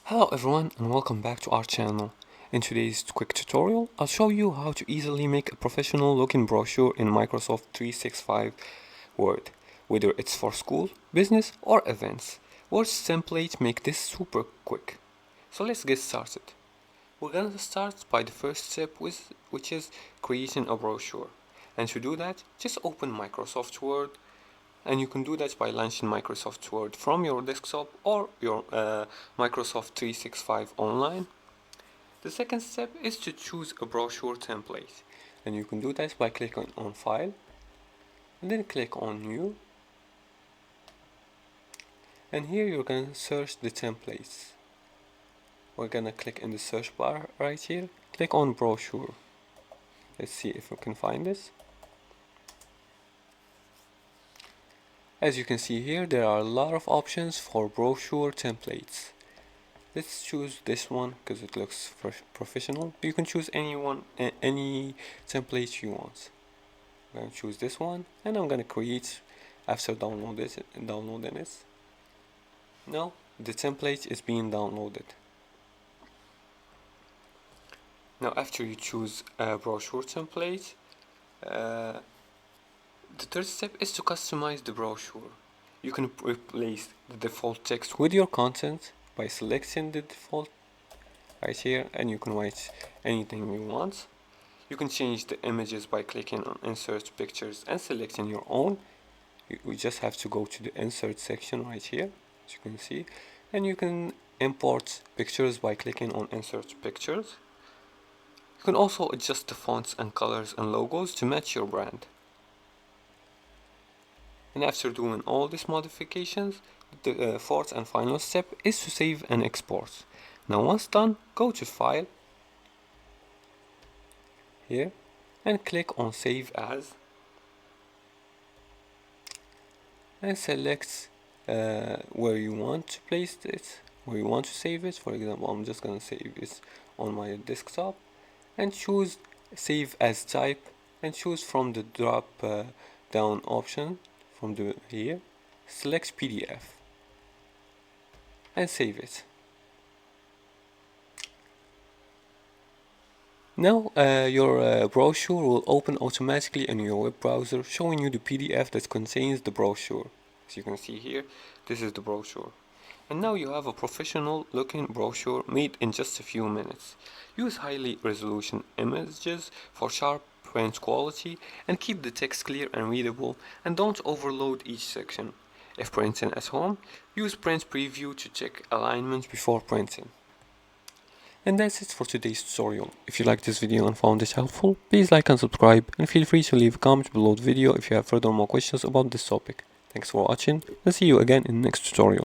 Hello everyone and welcome back to our channel. In today's quick tutorial, I'll show you how to easily make a professional looking brochure in Microsoft 365 Word, whether it's for school, business or events. Word's templates make this super quick. So let's get started. We're gonna start by the first step which is creating a brochure. And to do that, just open Microsoft Word, and you can do that by launching Microsoft Word from your desktop or your Microsoft 365 online. The second step is to choose a brochure template, and you can do that by clicking on File and then click on New, and here you're going to search the templates. We're gonna click in the search bar right here, click on brochure. Let's see if we can find this. As you can see here, there are a lot of options for brochure templates. Let's choose this one because it looks professional. You can choose any template you want. I'm going to choose this one, and I'm going to create after downloading it. Now the template is being downloaded. Now after you choose a brochure template, the third step is to customize the brochure. You can replace the default text with your content by selecting the default right here, and you can write anything you want. You can change the images by clicking on insert pictures and selecting your own. We just have to go to the insert section right here, as you can see, and you can import pictures by clicking on insert pictures. You can also adjust the fonts and colors and logos to match your brand. And after doing all these modifications, the fourth and final step is to save and export. Now once done, go to File here and click on Save As, and select where you want to place it, where you want to save it. For example, I'm just gonna save this on my desktop, and choose Save As Type, and choose from the drop down option from here, select PDF and save it. Now your brochure will open automatically in your web browser, showing you the PDF that contains the brochure. As you can see here, this is the brochure. And now you have a professional looking brochure made in just a few minutes. Use highly resolution images for sharp print quality, and keep the text clear and readable, and don't overload each section. If printing at home, use Print Preview to check alignment before printing. And that's it for today's tutorial. If you liked this video and found it helpful, please like and subscribe, and feel free to leave a comment below the video if you have further more questions about this topic. Thanks for watching, and see you again in the next tutorial.